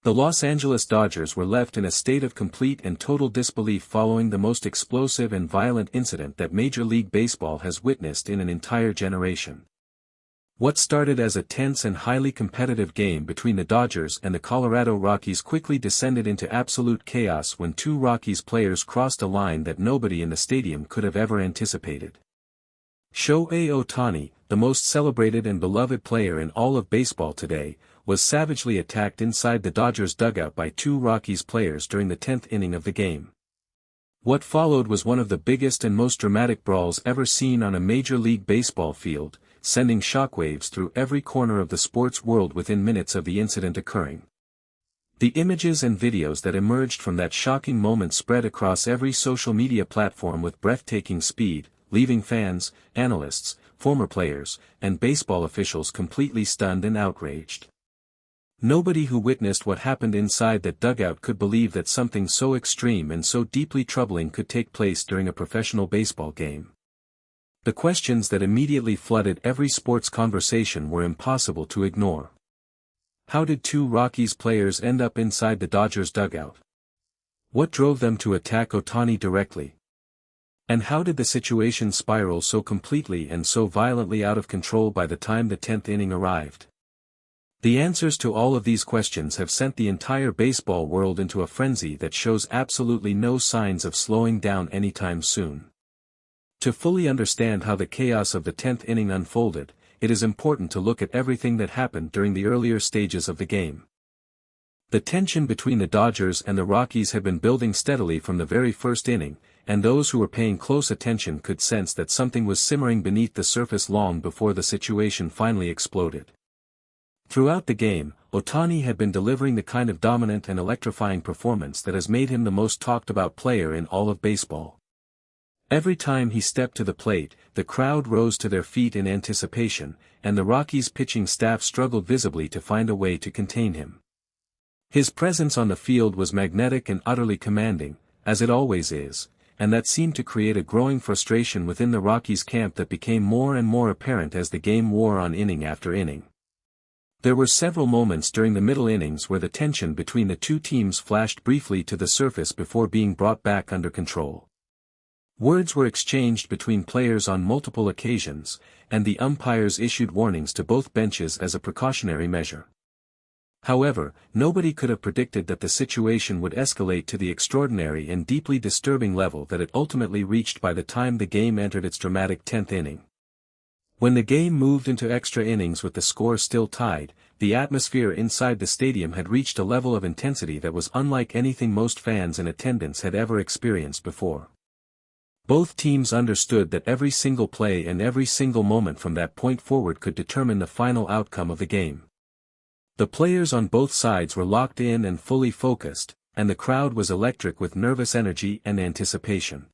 The Los Angeles Dodgers were left in a state of complete and total disbelief following the most explosive and violent incident that Major League Baseball has witnessed in an entire generation. What started as a tense and highly competitive game between the Dodgers and the Colorado Rockies quickly descended into absolute chaos when two Rockies players crossed a line that nobody in the stadium could have ever anticipated. Shohei Ohtani, the most celebrated and beloved player in all of baseball today, was savagely attacked inside the Dodgers dugout by two Rockies players during the 10th inning of the game. What followed was one of the biggest and most dramatic brawls ever seen on a Major League Baseball field, sending shockwaves through every corner of the sports world within minutes of the incident occurring. The images and videos that emerged from that shocking moment spread across every social media platform with breathtaking speed, leaving fans, analysts, former players, and baseball officials completely stunned and outraged. Nobody who witnessed what happened inside that dugout could believe that something so extreme and so deeply troubling could take place during a professional baseball game. The questions that immediately flooded every sports conversation were impossible to ignore. How did two Rockies players end up inside the Dodgers dugout? What drove them to attack Ohtani directly? And how did the situation spiral so completely and so violently out of control by the time the 10th inning arrived? The answers to all of these questions have sent the entire baseball world into a frenzy that shows absolutely no signs of slowing down anytime soon. To fully understand how the chaos of the 10th inning unfolded, it is important to look at everything that happened during the earlier stages of the game. The tension between the Dodgers and the Rockies had been building steadily from the very first inning, and those who were paying close attention could sense that something was simmering beneath the surface long before the situation finally exploded. Throughout the game, Ohtani had been delivering the kind of dominant and electrifying performance that has made him the most talked about player in all of baseball. Every time he stepped to the plate, the crowd rose to their feet in anticipation, and the Rockies' pitching staff struggled visibly to find a way to contain him. His presence on the field was magnetic and utterly commanding, as it always is, and that seemed to create a growing frustration within the Rockies camp that became more and more apparent as the game wore on inning after inning. There were several moments during the middle innings where the tension between the two teams flashed briefly to the surface before being brought back under control. Words were exchanged between players on multiple occasions, and the umpires issued warnings to both benches as a precautionary measure. However, nobody could have predicted that the situation would escalate to the extraordinary and deeply disturbing level that it ultimately reached by the time the game entered its dramatic 10th inning. When the game moved into extra innings with the score still tied, the atmosphere inside the stadium had reached a level of intensity that was unlike anything most fans in attendance had ever experienced before. Both teams understood that every single play and every single moment from that point forward could determine the final outcome of the game. The players on both sides were locked in and fully focused, and the crowd was electric with nervous energy and anticipation.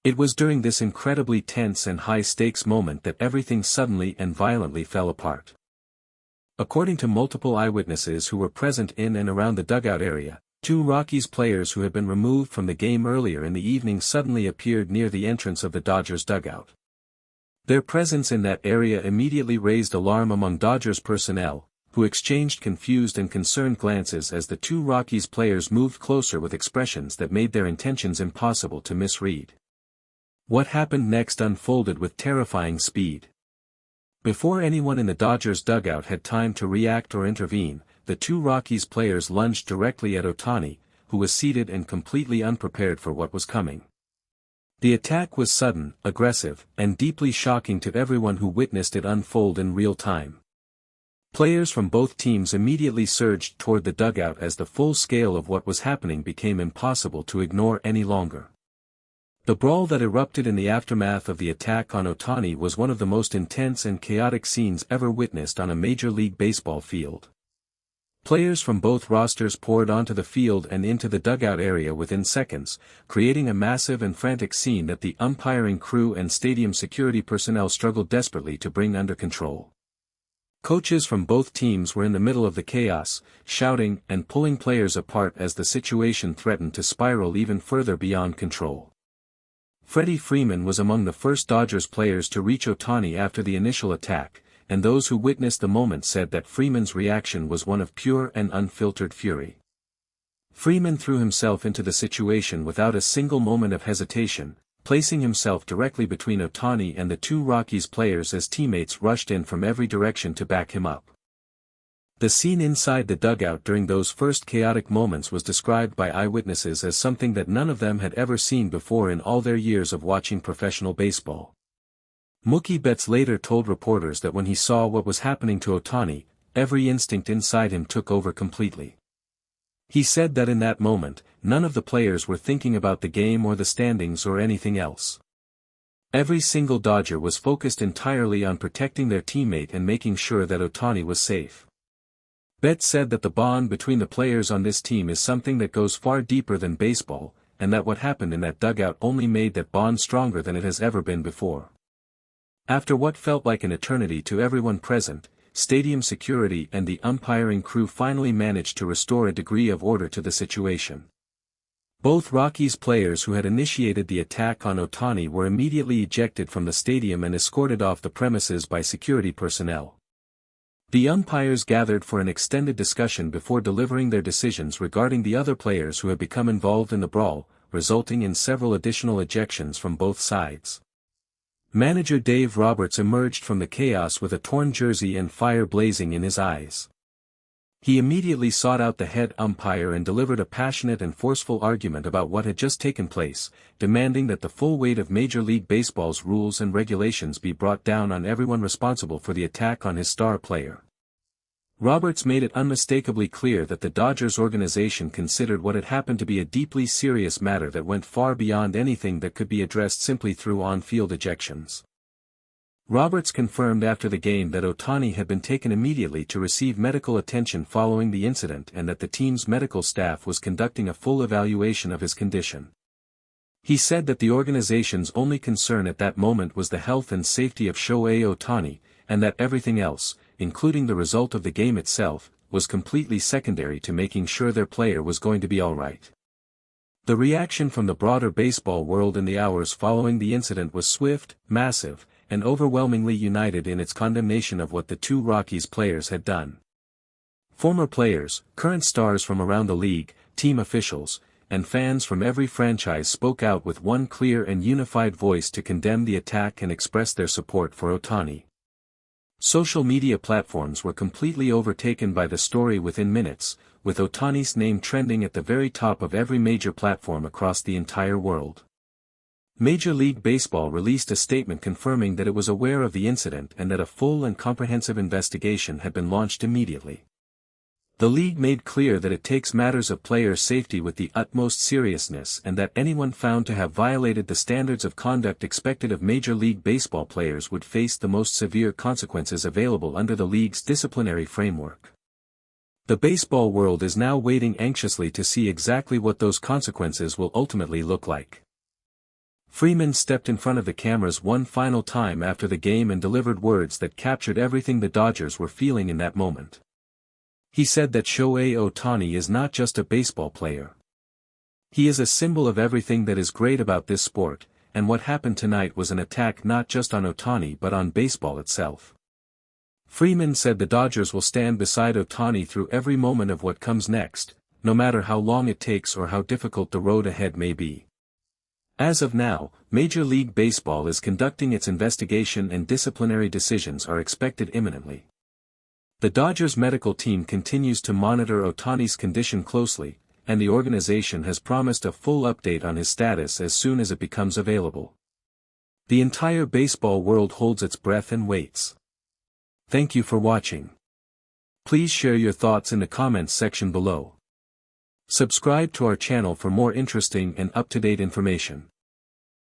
It was during this incredibly tense and high-stakes moment that everything suddenly and violently fell apart. According to multiple eyewitnesses who were present in and around the dugout area, two Rockies players who had been removed from the game earlier in the evening suddenly appeared near the entrance of the Dodgers dugout. Their presence in that area immediately raised alarm among Dodgers personnel, who exchanged confused and concerned glances as the two Rockies players moved closer with expressions that made their intentions impossible to misread. What happened next unfolded with terrifying speed. Before anyone in the Dodgers dugout had time to react or intervene, the two Rockies players lunged directly at Ohtani, who was seated and completely unprepared for what was coming. The attack was sudden, aggressive, and deeply shocking to everyone who witnessed it unfold in real time. Players from both teams immediately surged toward the dugout as the full scale of what was happening became impossible to ignore any longer. The brawl that erupted in the aftermath of the attack on Ohtani was one of the most intense and chaotic scenes ever witnessed on a Major League Baseball field. Players from both rosters poured onto the field and into the dugout area within seconds, creating a massive and frantic scene that the umpiring crew and stadium security personnel struggled desperately to bring under control. Coaches from both teams were in the middle of the chaos, shouting and pulling players apart as the situation threatened to spiral even further beyond control. Freddie Freeman was among the first Dodgers players to reach Ohtani after the initial attack, and those who witnessed the moment said that Freeman's reaction was one of pure and unfiltered fury. Freeman threw himself into the situation without a single moment of hesitation, placing himself directly between Ohtani and the two Rockies players as teammates rushed in from every direction to back him up. The scene inside the dugout during those first chaotic moments was described by eyewitnesses as something that none of them had ever seen before in all their years of watching professional baseball. Mookie Betts later told reporters that when he saw what was happening to Ohtani, every instinct inside him took over completely. He said that in that moment, none of the players were thinking about the game or the standings or anything else. Every single Dodger was focused entirely on protecting their teammate and making sure that Ohtani was safe. Betts said that the bond between the players on this team is something that goes far deeper than baseball, and that what happened in that dugout only made that bond stronger than it has ever been before. After what felt like an eternity to everyone present, stadium security and the umpiring crew finally managed to restore a degree of order to the situation. Both Rockies players who had initiated the attack on Ohtani were immediately ejected from the stadium and escorted off the premises by security personnel. The umpires gathered for an extended discussion before delivering their decisions regarding the other players who had become involved in the brawl, resulting in several additional ejections from both sides. Manager Dave Roberts emerged from the chaos with a torn jersey and fire blazing in his eyes. He immediately sought out the head umpire and delivered a passionate and forceful argument about what had just taken place, demanding that the full weight of Major League Baseball's rules and regulations be brought down on everyone responsible for the attack on his star player. Roberts made it unmistakably clear that the Dodgers organization considered what had happened to be a deeply serious matter that went far beyond anything that could be addressed simply through on-field ejections. Roberts confirmed after the game that Ohtani had been taken immediately to receive medical attention following the incident and that the team's medical staff was conducting a full evaluation of his condition. He said that the organization's only concern at that moment was the health and safety of Shohei Ohtani, and that everything else, including the result of the game itself, was completely secondary to making sure their player was going to be all right. The reaction from the broader baseball world in the hours following the incident was swift, massive, and overwhelmingly united in its condemnation of what the two Rockies players had done. Former players, current stars from around the league, team officials, and fans from every franchise spoke out with one clear and unified voice to condemn the attack and express their support for Ohtani. Social media platforms were completely overtaken by the story within minutes, with Ohtani's name trending at the very top of every major platform across the entire world. Major League Baseball released a statement confirming that it was aware of the incident and that a full and comprehensive investigation had been launched immediately. The league made clear that it takes matters of player safety with the utmost seriousness and that anyone found to have violated the standards of conduct expected of Major League Baseball players would face the most severe consequences available under the league's disciplinary framework. The baseball world is now waiting anxiously to see exactly what those consequences will ultimately look like. Freeman stepped in front of the cameras one final time after the game and delivered words that captured everything the Dodgers were feeling in that moment. He said that Shohei Ohtani is not just a baseball player. He is a symbol of everything that is great about this sport, and what happened tonight was an attack not just on Ohtani but on baseball itself. Freeman said the Dodgers will stand beside Ohtani through every moment of what comes next, no matter how long it takes or how difficult the road ahead may be. As of now, Major League Baseball is conducting its investigation and disciplinary decisions are expected imminently. The Dodgers medical team continues to monitor Ohtani's condition closely, and the organization has promised a full update on his status as soon as it becomes available. The entire baseball world holds its breath and waits. Thank you for watching. Please share your thoughts in the comments section below. Subscribe to our channel for more interesting and up-to-date information.